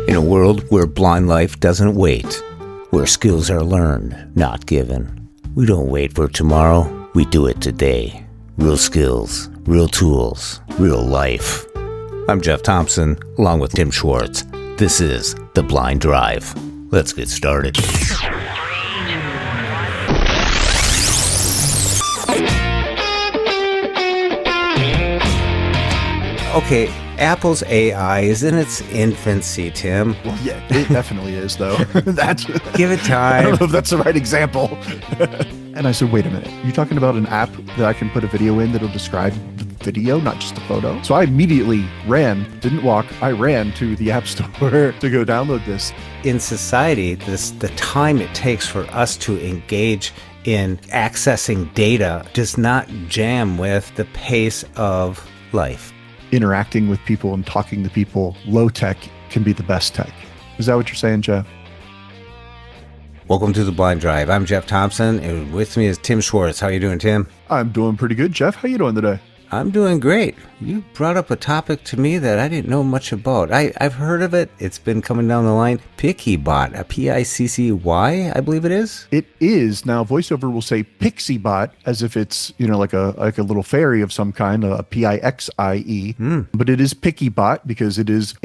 In a world where blind life doesn't wait, where skills are learned, not given. We don't wait for tomorrow, we do it today. Real skills, real tools, real life. I'm Jeff Thompson, along with Tim Schwartz. This is The Blind Drive. Let's get started. Okay, Apple's AI is in its infancy, Tim. Well, yeah, it definitely is, though. Give it time. I don't know if that's the right example. And I said, wait a minute. You're talking about an app that I can put a video in that'll describe the video, not just the photo? So I immediately didn't walk, I ran to the App Store to go download this. In society, the time it takes for us to engage in accessing data does not jam with the pace of life. Interacting with people and talking to people, low tech can be the best tech. Is that what you're saying, Jeff? Welcome to The Blind Drive. I'm Jeff Thompson, and with me is Tim Schwartz. How you doing, Tim? I'm doing pretty good, Jeff. How you doing today? I'm doing great. You brought up a topic to me that I didn't know much about. I've heard of it. It's been coming down the line. PiccyBot, a P-I-C-C-Y, I believe it is. It is. Now, VoiceOver will say PiccyBot as if it's, like a little fairy of some kind, a P-I-X-I-E. But it is PiccyBot because it is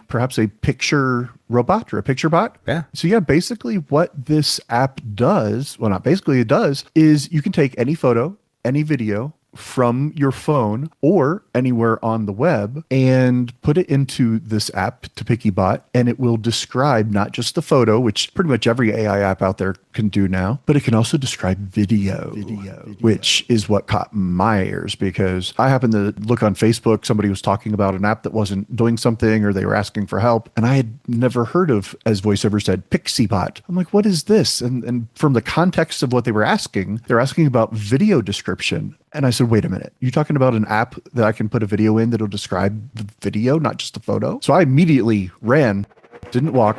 perhaps a picture robot or a picture bot. Yeah. So yeah, basically what this app does, well, not basically, it does, is you can take any photo, any video from your phone or anywhere on the web and put it into this app to PiccyBot, and it will describe not just the photo, which pretty much every AI app out there can do now, but it can also describe video, which is what caught my ears because I happened to look on Facebook. Somebody was talking about an app that wasn't doing something or they were asking for help, and I had never heard of, as VoiceOver said, PiccyBot. I'm like, what is this? And from the context of what they were asking, they're asking about video description. And I said, wait a minute, you're talking about an app that I can put a video in that'll describe the video, not just the photo? So I immediately didn't walk.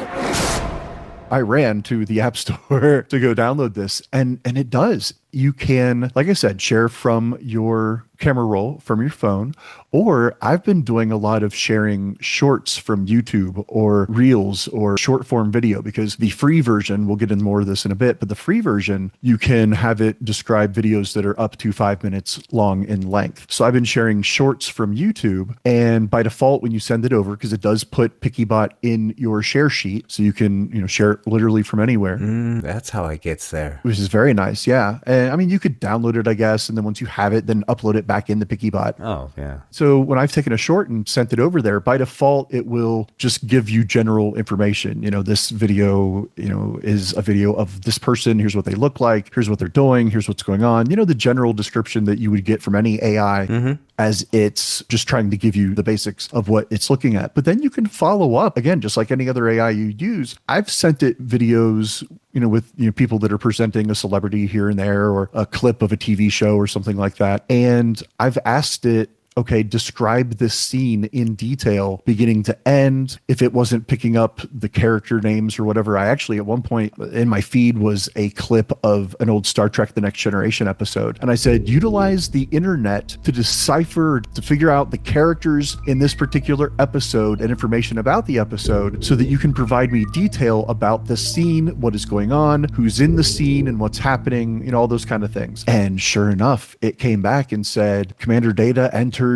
I ran to the App Store to go download this. And it does. You can, like I said, share from your camera roll from your phone, or I've been doing a lot of sharing shorts from YouTube or reels or short form video because the free version, we'll get into more of this in a bit, but the free version, you can have it describe videos that are up to 5 minutes long in length. So I've been sharing shorts from YouTube, and by default, when you send it over, because it does put PiccyBot in your share sheet, so you can, share it literally from anywhere. That's how it gets there. Which is very nice, yeah. And I mean, you could download it, I guess, and then once you have it, then upload it back into PiccyBot. Oh, yeah. So when I've taken a short and sent it over there, by default, it will just give you general information. This video, is a video of this person. Here's what they look like. Here's what they're doing. Here's what's going on. The general description that you would get from any AI as it's just trying to give you the basics of what it's looking at. But then you can follow up, again, just like any other AI you use. I've sent it videos with people that are presenting a celebrity here and there or a clip of a TV show or something like that. And I've asked it, okay, describe this scene in detail, beginning to end. If it wasn't picking up the character names or whatever, I actually, at one point in my feed was a clip of an old Star Trek The Next Generation episode. And I said, utilize the internet to decipher, to figure out the characters in this particular episode and information about the episode so that you can provide me detail about the scene, what is going on, who's in the scene and what's happening, all those kind of things. And sure enough, it came back and said, Commander Data enters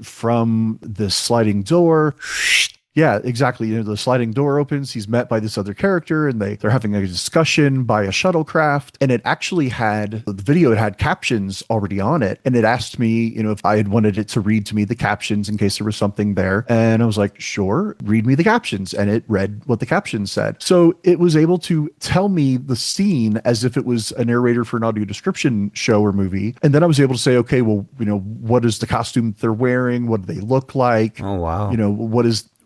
from the sliding door. Yeah, exactly. The sliding door opens. He's met by this other character, and they're having a discussion by a shuttlecraft. And it actually had the video. It had captions already on it, and it asked me, if I had wanted it to read to me the captions in case there was something there. And I was like, sure, read me the captions. And it read what the captions said. So it was able to tell me the scene as if it was a narrator for an audio description show or movie. And then I was able to say, okay, well, what is the costume they're wearing? What do they look like? Oh, wow.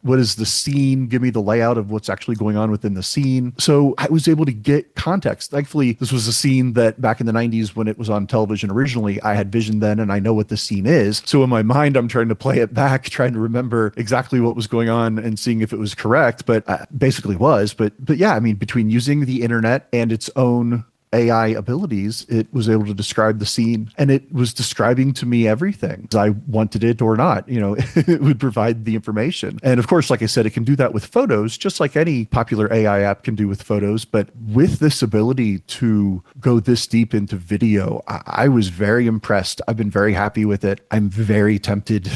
What is the scene? Give me the layout of what's actually going on within the scene. So I was able to get context. Thankfully, this was a scene that back in the 90s when it was on television originally, I had vision then and I know what the scene is. So in my mind, I'm trying to play it back, trying to remember exactly what was going on and seeing if it was correct, but basically was. But yeah, I mean, between using the internet and its own AI abilities, it was able to describe the scene, and it was describing to me everything. I wanted it or not, it would provide the information. And of course, like I said, it can do that with photos, just like any popular AI app can do with photos. But with this ability to go this deep into video, I was very impressed. I've been very happy with it. I'm very tempted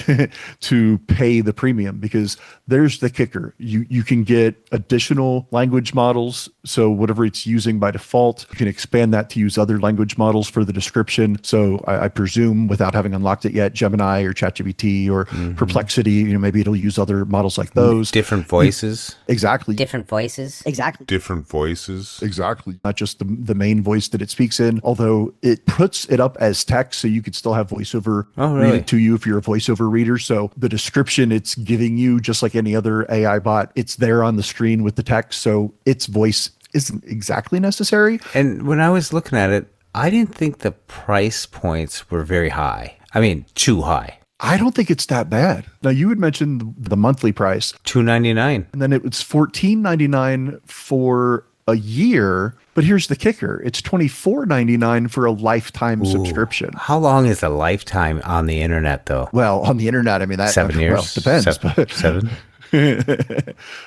to pay the premium, because there's the kicker. You can get additional language models. So whatever it's using by default, you can expand that to use other language models for the description. So I presume, without having unlocked it yet, Gemini or ChatGPT or Perplexity, maybe it'll use other models like those. Different voices. Exactly. Different voices. Exactly. Different voices. Exactly. Not just the main voice that it speaks in, although it puts it up as text, so you could still have VoiceOver read it to you if you're a VoiceOver reader. So the description it's giving you, just like any other AI bot, it's there on the screen with the text. So its voice isn't exactly necessary. And when I was looking at it, I didn't think the price points were very high. I mean, too high. I don't think it's that bad. Now, you had mentioned the monthly price. $2.99. And then it was $14.99 for a year. But here's the kicker. It's $24.99 for a lifetime subscription. How long is a lifetime on the internet, though? Well, on the internet, I mean, that 7 years? Well, depends. Seven?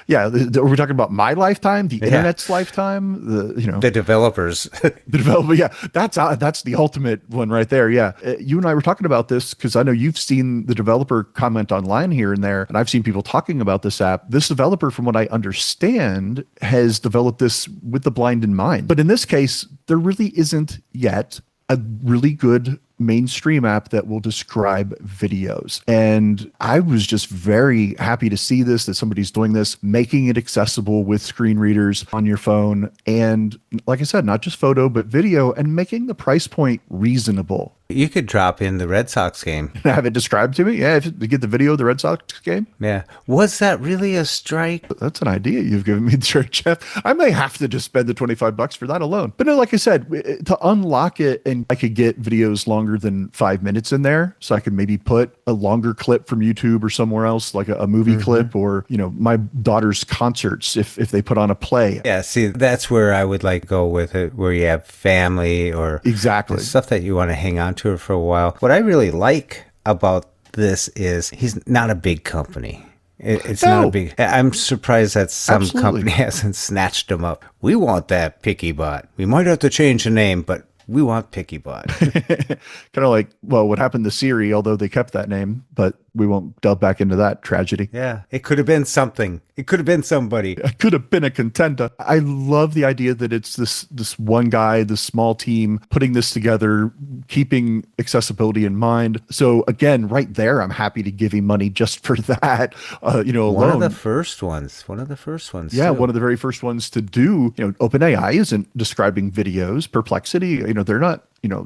Yeah, are we talking about my lifetime, the internet's lifetime, the developers? The developer, yeah, that's the ultimate one right there. Yeah, you and I were talking about this because I know you've seen the developer comment online here and there, and I've seen people talking about this app. This developer, from what I understand, has developed this with the blind in mind. But in this case, there really isn't yet a really good mainstream app that will describe videos. And I was just very happy to see this, that somebody's doing this, making it accessible with screen readers on your phone. And like I said, not just photo, but video, and making the price point reasonable. You could drop in the Red Sox game. Have it described to me? Yeah, if you get the video of the Red Sox game. Yeah. Was that really a strike? That's an idea you've given me, Jeff. I may have to just spend the $25 for that alone. But no, like I said, to unlock it, and I could get videos longer than 5 minutes in there. So I could maybe put a longer clip from YouTube or somewhere else, like a movie clip, or, my daughter's concerts, if they put on a play. Yeah, see, that's where I would like go with it, where you have family or exactly stuff that you want to hang on to for a while. What I really like about this is he's not a big company. It's not a big... I'm surprised that some company hasn't snatched him up. We want that PiccyBot. We might have to change the name, but we want PiccyBot. Kind of like, what happened to Siri, although they kept that name, but we won't delve back into that tragedy. Yeah, it could have been something. It could have been somebody. It could have been a contender. I love the idea that it's this one guy, this small team, putting this together, keeping accessibility in mind. So again, right there, I'm happy to give him money just for that. Alone. One of the first ones. Yeah, too. one of the very first ones to do. OpenAI isn't describing videos. Perplexity, they're not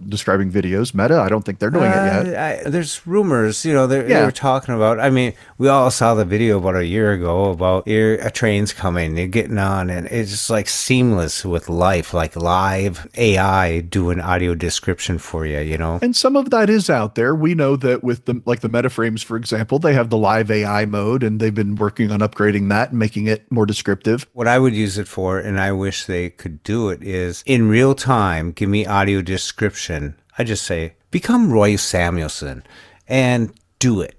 describing videos. Meta, I don't think they're doing it yet. There's rumors, they were talking about, I mean, we all saw the video about a year ago about a train's coming, you're getting on, and it's just like seamless with life, like live AI doing audio description for you, And some of that is out there. We know that with the Meta frames, for example, they have the live AI mode, and they've been working on upgrading that and making it more descriptive. What I would use it for, and I wish they could do it, is in real time, give me audio description. I just say, become Roy Samuelson and do it.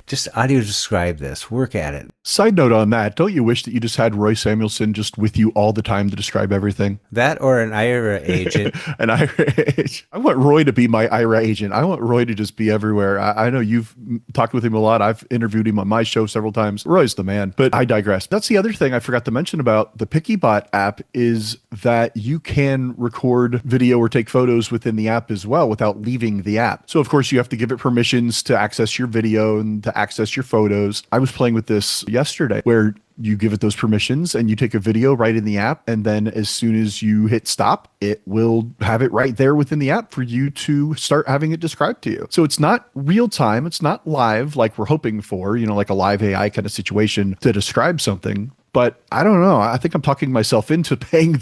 Just audio describe this. Work at it. Side note on that, don't you wish that you just had Roy Samuelson just with you all the time to describe everything? That or an IRA agent. An IRA agent. I want Roy to be my IRA agent. I want Roy to just be everywhere. I know you've talked with him a lot. I've interviewed him on my show several times. Roy's the man, but I digress. That's the other thing I forgot to mention about the PiccyBot app is that you can record video or take photos within the app as well without leaving the app. So of course you have to give it permissions to access your video and to access your photos. I was playing with this yesterday where you give it those permissions and you take a video right in the app. And then as soon as you hit stop, it will have it right there within the app for you to start having it described to you. So it's not real time. It's not live like we're hoping for, like a live AI kind of situation to describe something. But I don't know. I think I'm talking myself into paying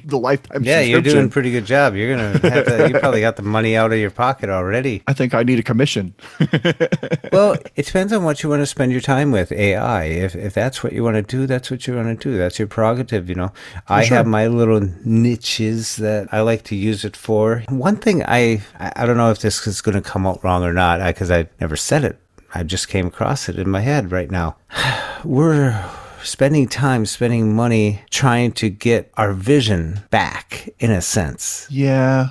the lifetime Yeah, subscription. you're doing a pretty good job. You're going to have to, you probably got the money out of your pocket already. I think I need a commission. Well, it depends on what you want to spend your time with AI. If that's what you want to do, that's what you want to do. That's your prerogative, you know. I have my little niches that I like to use it for. One thing I don't know if this is going to come out wrong or not, because I never said it. I just came across it in my head right now. We're spending time, spending money, trying to get our vision back, in a sense. Yeah,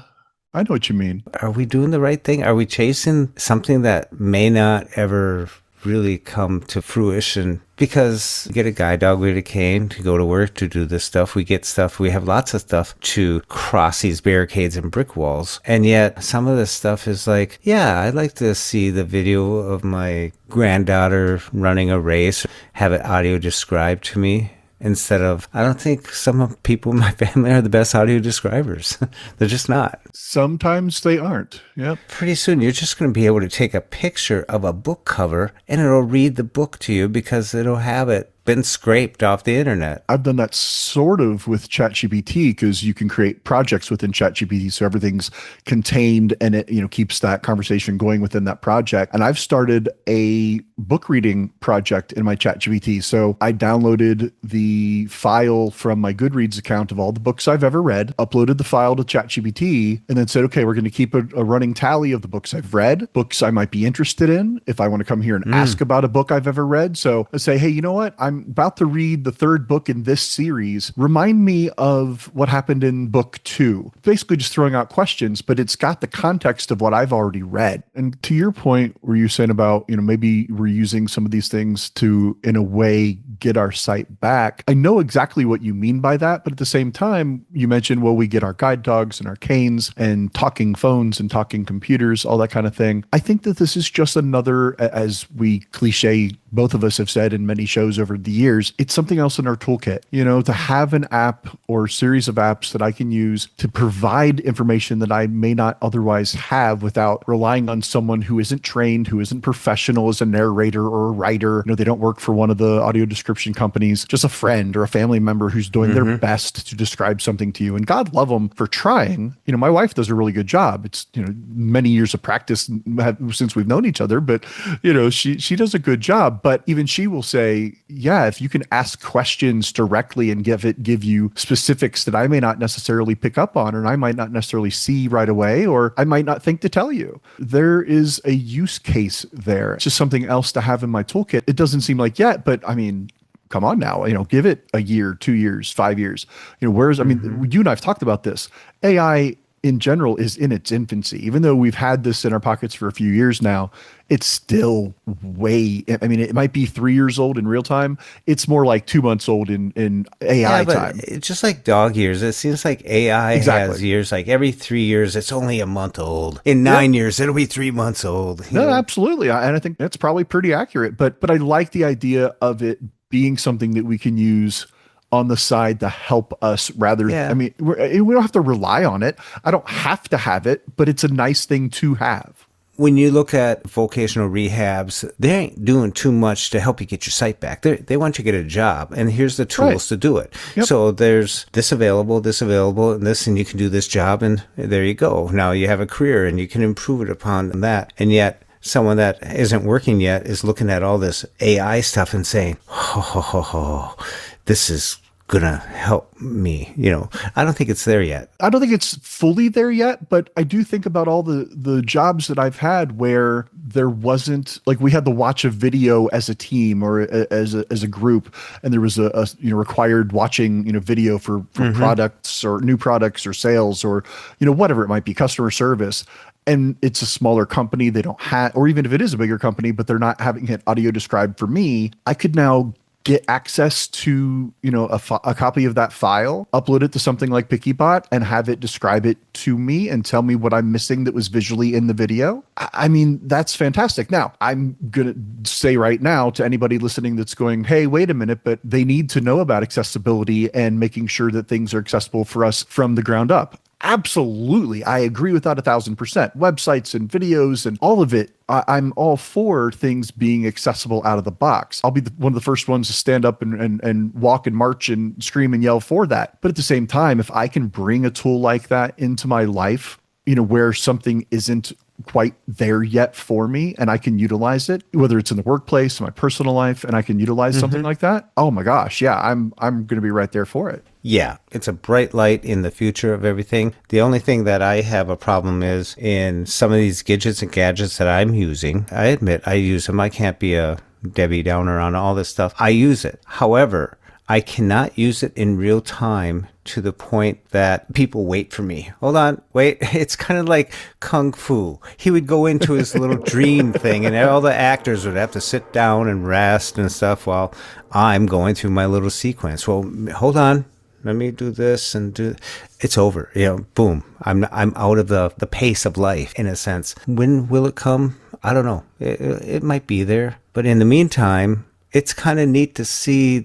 I know what you mean. Are we doing the right thing? Are we chasing something that may not ever really come to fruition? Because we get a guide dog, we get a cane to go to work, to do this stuff. We get stuff, we have lots of stuff to cross these barricades and brick walls. And yet some of this stuff is like, yeah, I'd like to see the video of my granddaughter running a race, have it audio described to me. Instead of, I don't think some people in my family are the best audio describers. They're just not. Sometimes they aren't. Yep. Pretty soon, you're just going to be able to take a picture of a book cover and it'll read the book to you because it'll have it been scraped off the internet. I've done that sort of with ChatGPT because you can create projects within ChatGPT, so everything's contained and it, you know, keeps that conversation going within that project. And I've started a book reading project in my ChatGPT. So I downloaded the file from my Goodreads account of all the books I've ever read, uploaded the file to ChatGPT, and then said, okay, we're going to keep a running tally of the books I've read, books I might be interested in, if I want to come here and ask about a book I've ever read. So I say, hey, you know what? I'm about to read the third book in this series. Remind me of what happened in book 2. Basically just throwing out questions, but it's got the context of what I've already read. And to your point, where you saying about, you know, maybe we're using some of these things to, in a way, get our site back. I know exactly what you mean by that, but at the same time, you mentioned, well, we get our guide dogs and our canes and talking phones and talking computers, all that kind of thing. I think that this is just another, as we cliche, both of us have said in many shows over the years, it's something else in our toolkit, you know, to have an app or series of apps that I can use to provide information that I may not otherwise have without relying on someone who isn't trained, who isn't professional as a narrator or a writer. You know, they don't work for one of the audio description companies, just a friend or a family member who's doing their best to describe something to you. And God love them for trying. You know, my wife does a really good job. It's, you know, many years of practice since we've known each other, but, you know, she does a good job. But even she will say, yeah, if you can ask questions directly and give you specifics that I may not necessarily pick up on, or I might not necessarily see right away, or I might not think to tell you, there is a use case there. It's just something else to have in my toolkit. It doesn't seem like yet, but I mean, come on now, you know, give it a year, 2 years, 5 years. You know, I mean, you and I've talked about this. AI in general is in its infancy. Even though we've had this in our pockets for a few years now, it's still I mean, it might be 3 years old in real time. It's more like 2 months old in AI time. It's just like dog years. It seems like AI has years. Like every 3 years, it's only a month old. In 9 years, it'll be 3 months old. No, absolutely. And I think that's probably pretty accurate. But I like the idea of it being something that we can use on the side to help us rather. I mean, we don't have to rely on it. I don't have to have it, but it's a nice thing to have. When you look at vocational rehabs, they ain't doing too much to help you get your sight back. They want you to get a job, and here's the tools to do it. Yep. So there's this available, and this, and you can do this job, and there you go. Now you have a career, and you can improve it upon that. And yet, someone that isn't working yet is looking at all this AI stuff and saying, this is gonna help me. You know, I don't think it's there yet. I don't think it's fully there yet, but I do think about all the jobs that I've had where there wasn't, like, we had to watch a video as a team or as a group, and there was a required watching, you know, video for products or new products or sales or, you know, whatever it might be, customer service. And it's a smaller company. They don't have, or even if it is a bigger company, but they're not having it audio described for me, I could now get access to, you know, a copy of that file, upload it to something like PiccyBot, and have it describe it to me and tell me what I'm missing that was visually in the video. I mean, that's fantastic. Now, I'm going to say right now to anybody listening that's going, hey, wait a minute, but they need to know about accessibility and making sure that things are accessible for us from the ground up. Absolutely. I agree with that 1,000%. Websites and videos and all of it. I'm all for things being accessible out of the box. I'll be one of the first ones to stand up and walk and march and scream and yell for that. But at the same time, if I can bring a tool like that into my life, where something isn't quite there yet for me and I can utilize it, whether it's in the workplace, my personal life, and I can utilize something like that. Oh my gosh. Yeah. I'm going to be right there for it. Yeah, it's a bright light in the future of everything. The only thing that I have a problem is in some of these gadgets and gadgets that I'm using. I admit I use them. I can't be a Debbie Downer on all this stuff. I use it. However, I cannot use it in real time to the point that people wait for me. Hold on, wait. It's kind of like Kung Fu. He would go into his little dream thing and all the actors would have to sit down and rest and stuff while I'm going through my little sequence. Well, hold on. Let me do this and do. It's over. Boom. I'm out of the pace of life in a sense. When will it come? I don't know. It might be there. But in the meantime, it's kind of neat to see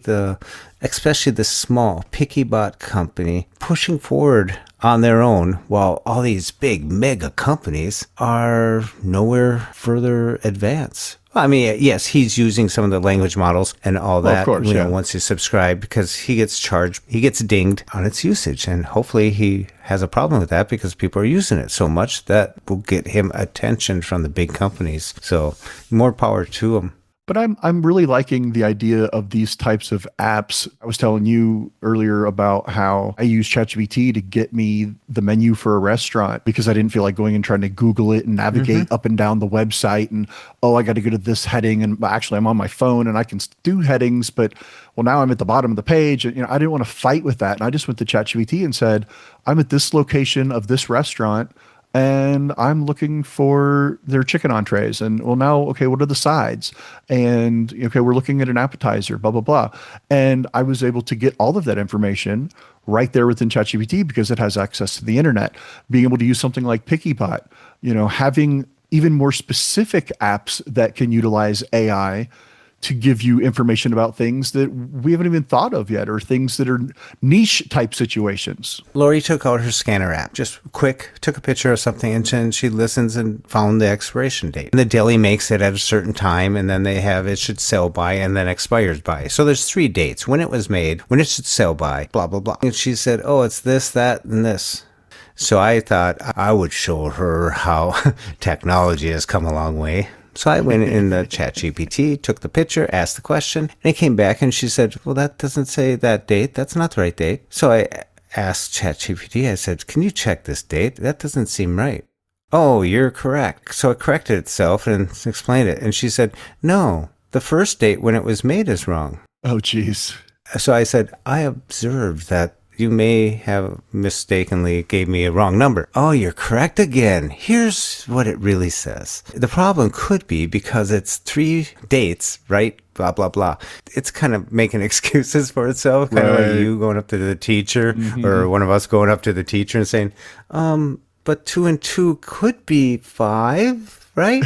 especially the small PiccyBot company pushing forward on their own while all these big mega companies are nowhere further advanced. I mean, yes, he's using some of the language models and all that, of course, once you subscribe, because he gets charged, he gets dinged on its usage. And hopefully he has a problem with that because people are using it so much that will get him attention from the big companies. So more power to him. But I'm really liking the idea of these types of apps. I was telling you earlier about how I use ChatGPT to get me the menu for a restaurant because I didn't feel like going and trying to Google it and navigate up and down the website and, I got to go to this heading. And actually I'm on my phone and I can do headings, but now I'm at the bottom of the page. And, I didn't want to fight with that. And I just went to ChatGPT and said, I'm at this location of this restaurant and I'm looking for their chicken entrees. And okay, what are the sides? And okay, we're looking at an appetizer, blah, blah, blah. And I was able to get all of that information right there within ChatGPT because it has access to the internet. Being able to use something like PiccyBot, having even more specific apps that can utilize AI to give you information about things that we haven't even thought of yet, or things that are niche type situations. Lori took out her scanner app, just quick, took a picture of something, and she listens and found the expiration date. And the deli makes it at a certain time, and then they have it should sell by and then expires by. So there's 3 dates: when it was made, when it should sell by, blah, blah, blah. And she said, it's this, that, and this. So I thought I would show her how technology has come a long way. So I went in the ChatGPT, took the picture, asked the question, and it came back and she said, well, that doesn't say that date. That's not the right date. So I asked ChatGPT, I said, can you check this date? That doesn't seem right. Oh, you're correct. So it corrected itself and explained it. And she said, no, the first date when it was made is wrong. Oh, geez. So I said, I observed that you may have mistakenly gave me a wrong number. Oh, you're correct again. Here's what it really says. The problem could be because it's 3 dates, right? Blah, blah, blah. It's kind of making excuses for itself. Kind of like you going up to the teacher or one of us going up to the teacher and saying, but 2 and 2 could be 5. Right?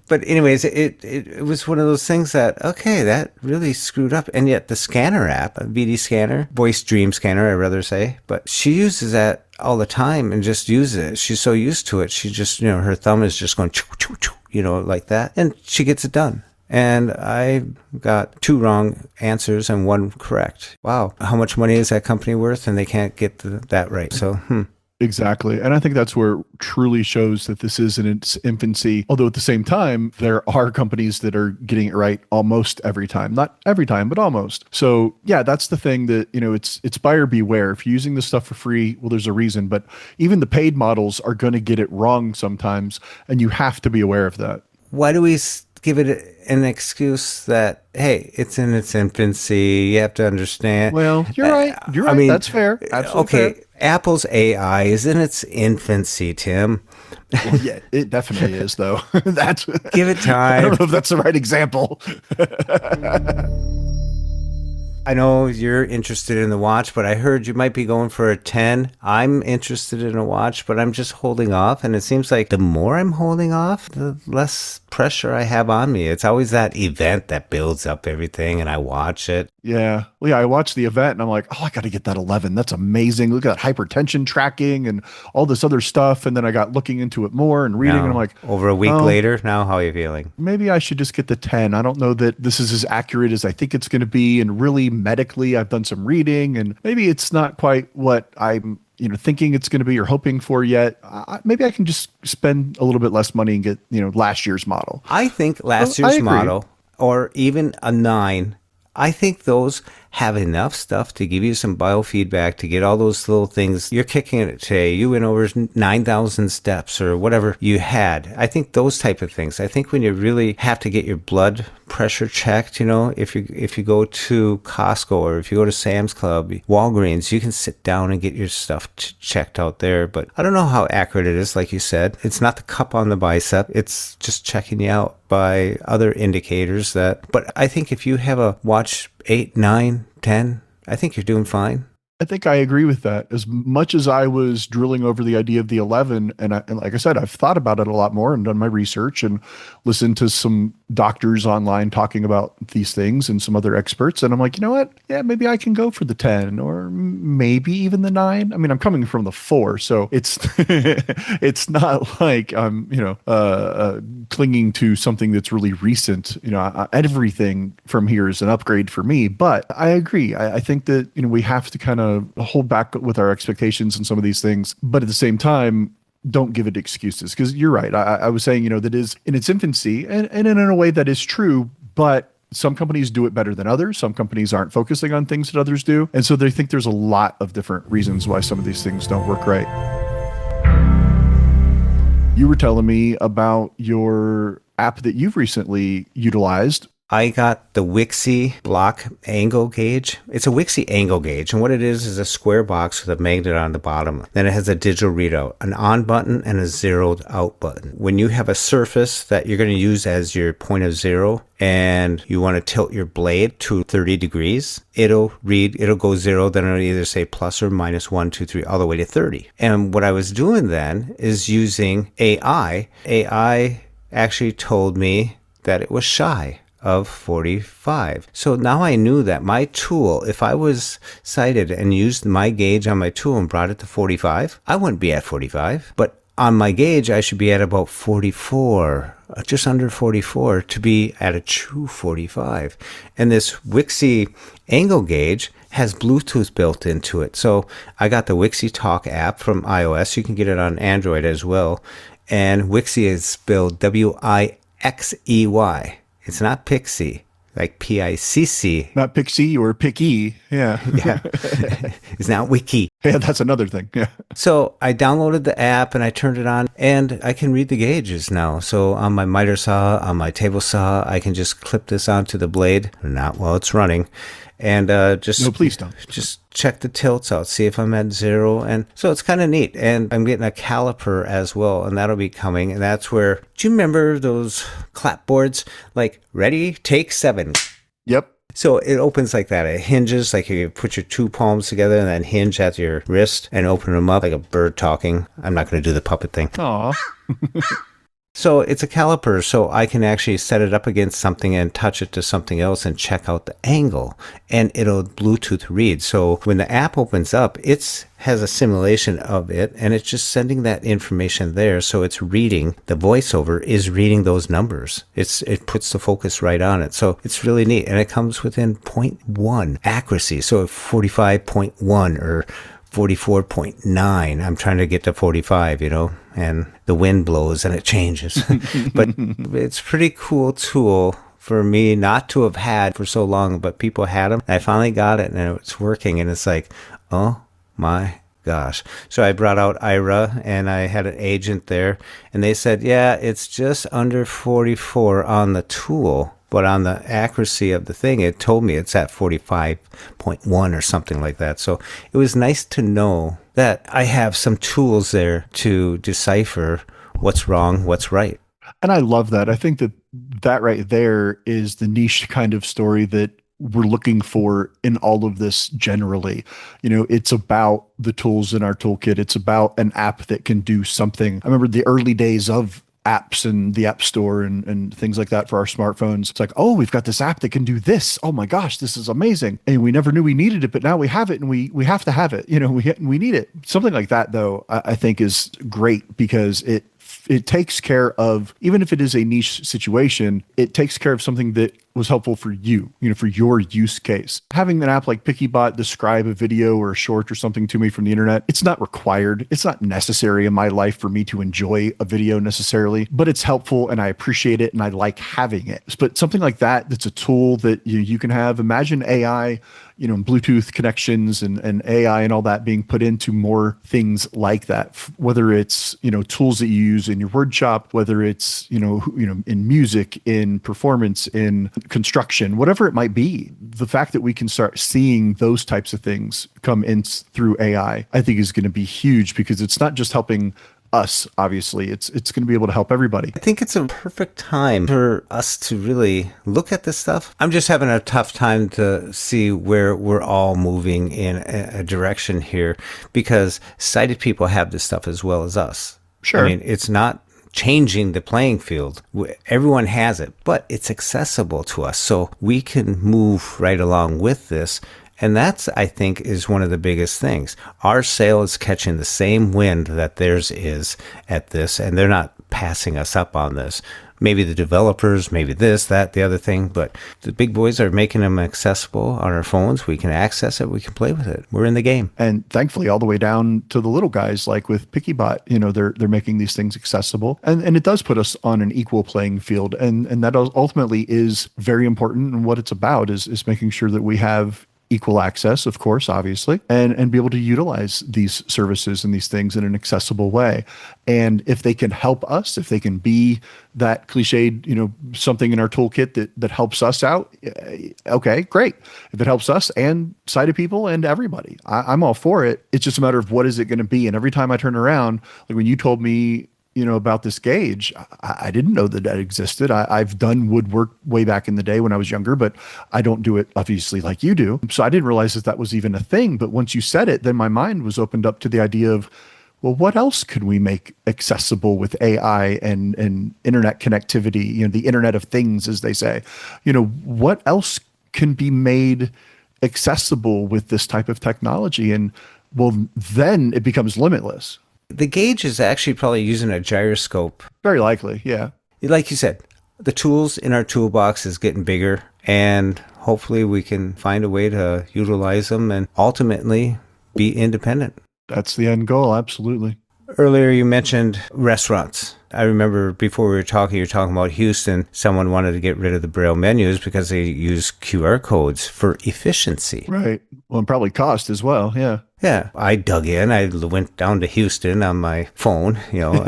But anyways, it was one of those things that, okay, that really screwed up. And yet the scanner app, a VD scanner, voice dream scanner, I'd rather say, but she uses that all the time and just uses it. She's so used to it. She just, her thumb is just going, choo, choo, choo, like that. And she gets it done. And I got 2 wrong answers and 1 correct. Wow. How much money is that company worth? And they can't get that right. So, Exactly. And I think that's where it truly shows that this is in its infancy. Although at the same time, there are companies that are getting it right almost every time. Not every time, but almost. So yeah, that's the thing that, it's buyer beware. If you're using this stuff for free, well, there's a reason. But even the paid models are going to get it wrong sometimes. And you have to be aware of that. Why do we give it an excuse that, hey, it's in its infancy? You have to understand. Well, you're right. You're right. I mean, that's fair. Absolutely okay. Fair. Apple's AI is in its infancy, Tim. Well, yeah, it definitely is, though. Give it time. I don't know if that's the right example. I know you're interested in the watch, but I heard you might be going for a 10. I'm interested in a watch, but I'm just holding off. And it seems like the more I'm holding off, the less pressure I have on me. It's always that event that builds up everything and I watch it. Yeah. Well, yeah, I watched the event and I'm like, oh, I got to get that 11. That's amazing. Look at that hypertension tracking and all this other stuff. And then I got looking into it more and reading and I'm Now, like, over a week oh, later, now how are you feeling? maybe I should just get the 10. I don't know that this is as accurate as I think it's going to be. And really medically, I've done some reading and maybe it's not quite what I'm, thinking it's going to be or hoping for yet. Maybe I can just spend a little bit less money and get, last year's model. I think So last I year's agree. model, or even a 9, I think those have enough stuff to give you some biofeedback to get all those little things. You're kicking it today. You went over 9,000 steps or whatever you had. I think those type of things. I think when you really have to get your blood pressure checked, if you go to Costco or if you go to Sam's Club, Walgreens, you can sit down and get your stuff checked out there. But I don't know how accurate it is. Like you said, it's not the cup on the bicep. It's just checking you out by other indicators but I think if you have a watch 8, 9, 10, I think you're doing fine. I think I agree with that. As much as I was drilling over the idea of the 11, and like I said, I've thought about it a lot more and done my research and listened to some doctors online talking about these things and some other experts. And I'm like, you know what? Yeah, maybe I can go for the 10 or maybe even the 9. I mean, I'm coming from the 4, so it's it's not like I'm, clinging to something that's really recent. Everything from here is an upgrade for me. But I agree. I think that we have to kind of hold back with our expectations and some of these things, but at the same time, don't give it excuses because you're right. I was saying, that is in its infancy and in a way that is true, but some companies do it better than others. Some companies aren't focusing on things that others do. And so they think there's a lot of different reasons why some of these things don't work right. You were telling me about your app that you've recently utilized. I got the Wixey block angle gauge. It's a Wixey angle gauge, and what it is a square box with a magnet on the bottom. Then it has a digital readout, an on button and a zeroed out button. When you have a surface that you're going to use as your point of zero and you want to tilt your blade to 30 degrees, it'll go 0, then it'll either say plus or minus 1, 2, 3, all the way to 30. And what I was doing then is using AI. AI actually told me that it was shy of 45. So now I knew that my tool, if I was sighted and used my gauge on my tool and brought it to 45, I wouldn't be at 45. But on my gauge, I should be at about 44, just under 44 to be at a true 45. And this Wixey angle gauge has Bluetooth built into it. So I got the Wixey Talk app from iOS. You can get it on Android as well. And Wixey is spelled Wixey. It's not Pixie, like Picc. Not Pixie or Picky. Yeah. Yeah. It's not Wiki. Yeah, that's another thing. Yeah. So I downloaded the app and I turned it on and I can read the gauges now. So on my miter saw, on my table saw, I can just clip this onto the blade, not while it's running, and No, please don't. just check the tilts out, see if I'm at 0. And so it's kind of neat. And I'm getting a caliper as well, and that'll be coming. And that's where, do you remember those clapboards? Like, ready, take 7. Yep. So it opens like that. It hinges, like you put your 2 palms together and then hinge at your wrist and open them up like a bird talking. I'm not going to do the puppet thing. Aw. So it's a caliper, so I can actually set it up against something and touch it to something else and check out the angle, and it'll Bluetooth read. So when the app opens up, it has a simulation of it, and it's just sending that information there. So it's reading, the VoiceOver is reading those numbers. It puts the focus right on it. So it's really neat, and it comes within 0.1 accuracy. So 45.1 or 44.9. I'm trying to get to 45, and the wind blows and it changes. But it's a pretty cool tool for me not to have had for so long, but people had them. I finally got it and it's working, and it's like, oh my gosh. So I brought out Ira and I had an agent there, and they said, yeah, it's just under 44 on the tool. But on the accuracy of the thing, it told me it's at 45.1 or something like that. So it was nice to know that I have some tools there to decipher what's wrong, what's right. And I love that. I think that right there is the niche kind of story that we're looking for in all of this generally. It's about the tools in our toolkit. It's about an app that can do something. I remember the early days of apps and the app store and things like that for our smartphones. It's like, oh, we've got this app that can do this. Oh my gosh, this is amazing. And we never knew we needed it, but now we have it and we have to have it. We need it. Something like that, though, I think is great because it takes care of, even if it is a niche situation, it takes care of something that was helpful for you, for your use case. Having an app like PiccyBot describe a video or a short or something to me from the internet, it's not required. It's not necessary in my life for me to enjoy a video necessarily, but it's helpful and I appreciate it and I like having it. But something like that's a tool that you can have. Imagine AI, Bluetooth connections and AI and all that being put into more things like that, whether it's, tools that you use in your woodshop, whether it's, in music, in performance, in construction, whatever it might be. The fact that we can start seeing those types of things come in through AI, I think is going to be huge because it's not just helping us, obviously. It's going to be able to help everybody. I think it's a perfect time for us to really look at this stuff. I'm just having a tough time to see where we're all moving in a direction here because sighted people have this stuff as well as us. Sure. I mean, it's not changing the playing field. Everyone has it, but it's accessible to us. So we can move right along with this. And that's, I think, is one of the biggest things. Our sail is catching the same wind that theirs is at this, and they're not passing us up on this. Maybe the developers, maybe this, that, the other thing, but the big boys are making them accessible on our phones. We can access it. We can play with it. We're in the game. And thankfully, all the way down to the little guys, like with PiccyBot, they're making these things accessible. And it does put us on an equal playing field. And that ultimately is very important. And what it's about is making sure that we have equal access, of course, obviously, and be able to utilize these services and these things in an accessible way. And if they can help us, if they can be that cliched, something in our toolkit that helps us out, okay, great. If it helps us and sighted people and everybody, I'm all for it. It's just a matter of what is it going to be. And every time I turn around, like when you told me, about this gauge, I didn't know that existed. I've done woodwork way back in the day when I was younger, but I don't do it obviously like you do. So I didn't realize that was even a thing. But once you said it, then my mind was opened up to the idea of, well, what else could we make accessible with AI and internet connectivity, the Internet of Things, as they say? What else can be made accessible with this type of technology? And well, then it becomes limitless. The gauge is actually probably using a gyroscope. Very likely, yeah. Like you said, the tools in our toolbox is getting bigger, and hopefully we can find a way to utilize them and ultimately be independent. That's the end goal, absolutely. Earlier you mentioned restaurants. I remember before you were talking about Houston, someone wanted to get rid of the Braille menus because they use QR codes for efficiency. Right. Well, and probably cost as well, yeah. Yeah, I dug in. I went down to Houston on my phone, and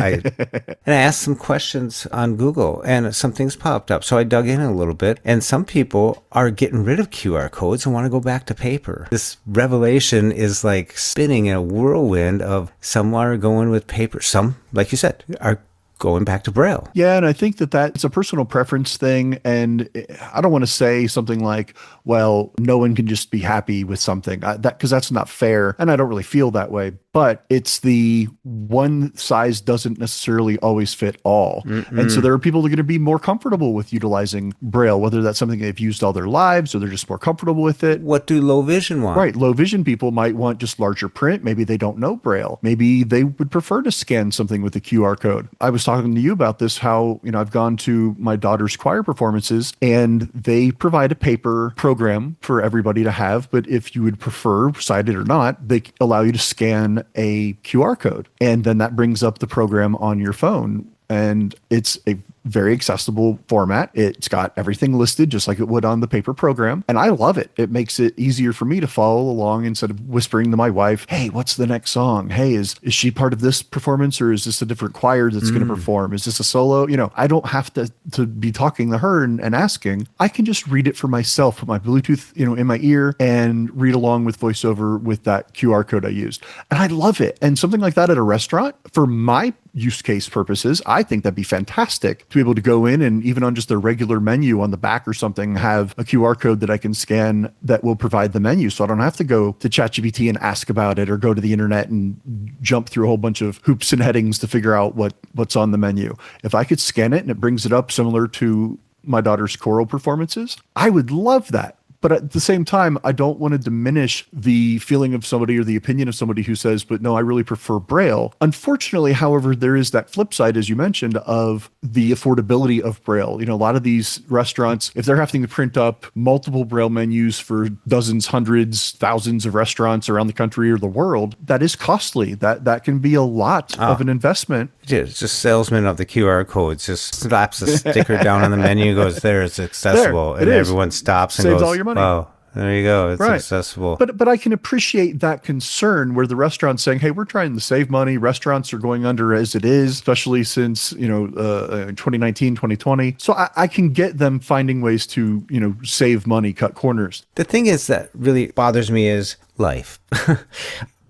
I asked some questions on Google, and some things popped up. So I dug in a little bit, and some people are getting rid of QR codes and want to go back to paper. This revelation is like spinning in a whirlwind of some are going with paper. Some, like you said, are going back to Braille. Yeah, and I think that's a personal preference thing. And I don't want to say something like, well, no one can just be happy with something, because that's not fair. And I don't really feel that way. But it's the one size doesn't necessarily always fit all. Mm-mm. And so there are people that are going to be more comfortable with utilizing Braille, whether that's something they've used all their lives or they're just more comfortable with it. What do low vision want? Right. Low vision people might want just larger print. Maybe they don't know Braille. Maybe they would prefer to scan something with a QR code. I was talking to you about this, how, I've gone to my daughter's choir performances and they provide a paper program for everybody to have. But if you would prefer, sighted or not, they allow you to scan a QR code. And then that brings up the program on your phone. And it's a very accessible format. It's got everything listed just like it would on the paper program. And I love it. It makes it easier for me to follow along instead of whispering to my wife, hey, what's the next song? Hey, is she part of this performance or is this a different choir that's going to perform? Is this a solo? I don't have to be talking to her and asking. I can just read it for myself, put my Bluetooth, in my ear and read along with VoiceOver with that QR code I used. And I love it. And something like that at a restaurant, for my use case purposes, I think that'd be fantastic to be able to go in and even on just their regular menu on the back or something, have a QR code that I can scan that will provide the menu. So I don't have to go to ChatGPT and ask about it or go to the internet and jump through a whole bunch of hoops and headings to figure out what's on the menu. If I could scan it and it brings it up similar to my daughter's choral performances, I would love that. But at the same time, I don't want to diminish the feeling of somebody or the opinion of somebody who says, but no, I really prefer Braille. Unfortunately, however, there is that flip side, as you mentioned, of the affordability of Braille. You know, a lot of these restaurants, if they're having to print up multiple Braille menus for dozens, hundreds, thousands of restaurants around the country or the world, that is costly. That can be a lot of an investment. It's just salesman of the QR codes, just slaps a sticker down on the menu, goes, there, it's accessible. And everyone stops and saves goes, all your money. Oh, there you go. It's accessible. But I can appreciate that concern where the restaurant's saying, hey, we're trying to save money. Restaurants are going under as it is, especially since, 2019, 2020. So I can get them finding ways to, save money, cut corners. The thing is that really bothers me is life.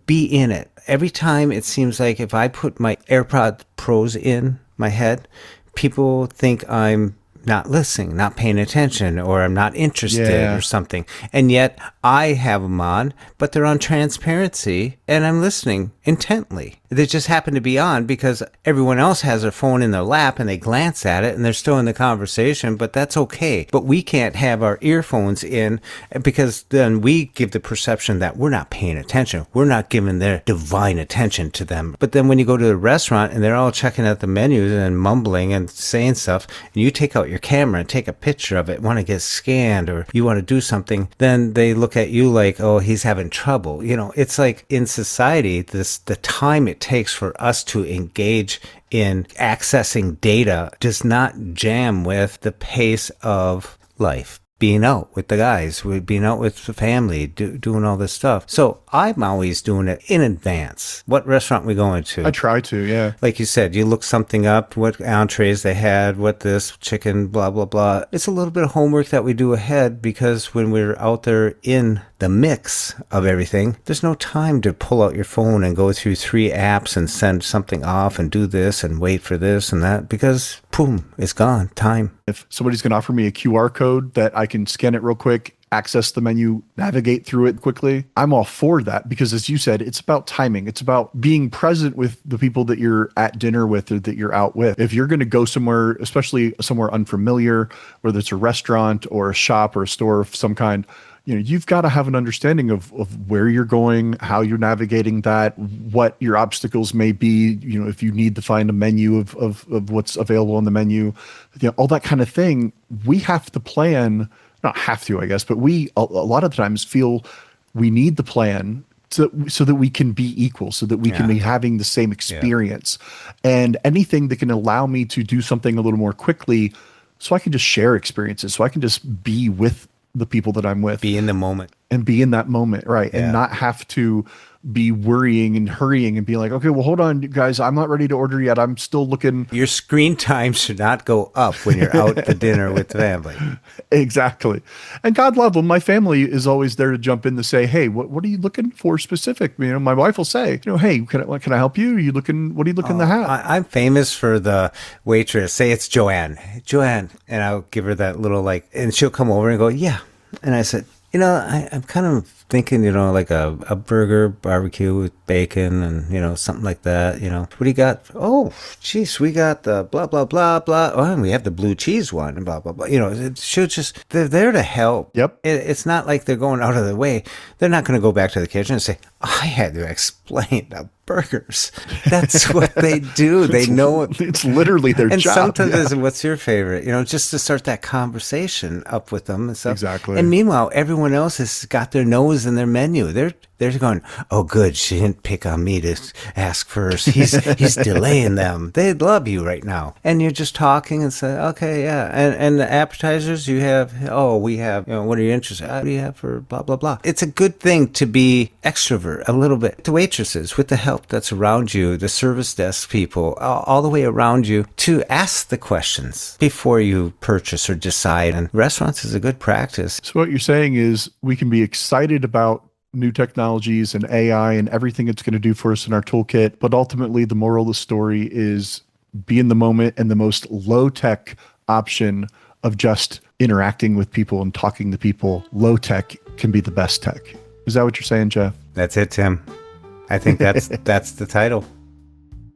Be in it. Every time it seems like if I put my AirPod Pros in my head, people think I'm not listening, not paying attention, or I'm not interested or something. And yet I have them on, but they're on transparency and I'm listening intently. They just happen to be on because everyone else has their phone in their lap and they glance at it and they're still in the conversation, but that's okay. But we can't have our earphones in because then we give the perception that we're not paying attention. We're not giving their divine attention to them. But then when you go to the restaurant and they're all checking out the menus and mumbling and saying stuff, and you take out your camera and take a picture of it, want to get scanned, or you want to do something, then they look at you like, oh, he's having trouble. It's like in society, the time it takes for us to engage in accessing data does not jam with the pace of life. Being out with the guys, being out with the family, doing all this stuff. So I'm always doing it in advance. What restaurant we going to? I try to, yeah. Like you said, you look something up, what entrees they had, what this, chicken, blah, blah, blah. It's a little bit of homework that we do ahead because when we're out there in the mix of everything, there's no time to pull out your phone and go through 3 apps and send something off and do this and wait for this and that because, boom, it's gone. Time. If somebody's going to offer me a QR code that I can scan it real quick, access the menu, navigate through it quickly, I'm all for that because, as you said, it's about timing. It's about being present with the people that you're at dinner with or that you're out with. If you're going to go somewhere, especially somewhere unfamiliar, whether it's a restaurant or a shop or a store of some kind, you've got to have an understanding of where you're going, how you're navigating that, what your obstacles may be, if you need to find a menu of what's available on the menu, all that kind of thing. We have to plan, not have to, I guess, but we a lot of times feel we need the plan so that we can be equal, so that we can be having the same experience. And anything that can allow me to do something a little more quickly so I can just share experiences, so I can just be with the people that I'm with. Be in the moment. And be in that moment, right? Yeah. And not have to be worrying and hurrying and be like, okay, well, hold on, guys, I'm not ready to order yet. I'm still looking. Your screen time should not go up when you're out to dinner with the family. Exactly. And God love them. My family is always there to jump in to say, hey, what are you looking for specific? My wife will say, hey, can I help you? What are you looking to have? I'm famous for the waitress. Say it's Joanne. And I'll give her that little and she'll come over and go, yeah. And I said, I'm kind of thinking, like a burger, barbecue with bacon and, something like that, What do you got? Oh, geez, we got the blah, blah, blah, blah. Oh, and we have the blue cheese one and blah, blah, blah. It should they're there to help. Yep. It's not like they're going out of the way. They're not going to go back to the kitchen and say, I had to explain the burgers. That's what they do. They know it. It's literally their and job. And sometimes, what's your favorite? Just to start that conversation up with them and stuff. Exactly. And meanwhile, everyone else has got their nose in their menu. They're going, oh, good. She didn't pick on me to ask first. He's delaying them. They love you right now. And you're just talking and say, okay, yeah. And the appetizers we have, what are you interested in? What do you have for blah, blah, blah. It's a good thing to be extrovert a little bit. The waitresses, with the help that's around you, the service desk people, all the way around you, to ask the questions before you purchase or decide. And restaurants is a good practice. So what you're saying is we can be excited about new technologies and AI and everything it's going to do for us in our toolkit. But ultimately, the moral of the story is be in the moment, and the most low-tech option of just interacting with people and talking to people, low-tech can be the best tech. Is that what you're saying, Jeff? That's it, Tim. I think that's the title.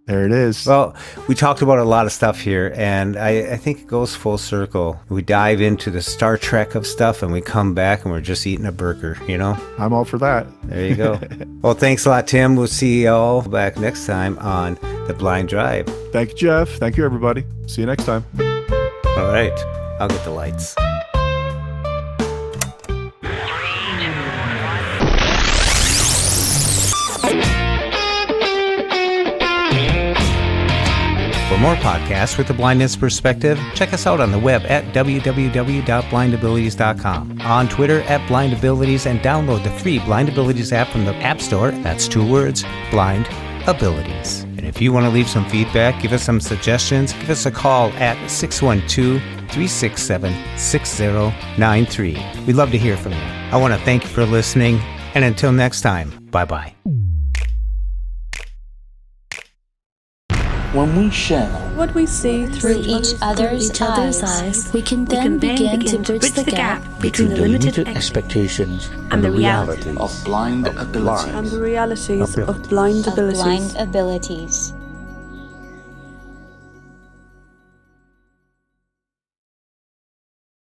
There it is. Well, we talked about a lot of stuff here, and I think it goes full circle. We dive into the Star Trek of stuff, and we come back, and we're just eating a burger, you know? I'm all for that. There you go. Well, thanks a lot, Tim. We'll see you all back next time on The Blind Drive. Thank you, Jeff. Thank you, everybody. See you next time. All right. I'll get the lights. For more podcasts with the blindness perspective, check us out on the web at www.blindabilities.com, on Twitter at blindabilities, and download the free Blind Abilities app from the App Store. That's 2 words, Blind Abilities. And if you want to leave some feedback, give us some suggestions, give us a call at 612-367-6093. We'd love to hear from you. I want to thank you for listening, and until next time, bye-bye. When we share what we see through each other's eyes, we can then begin to bridge the gap between the limited expectations and the reality of blind abilities. And the realities of blind abilities.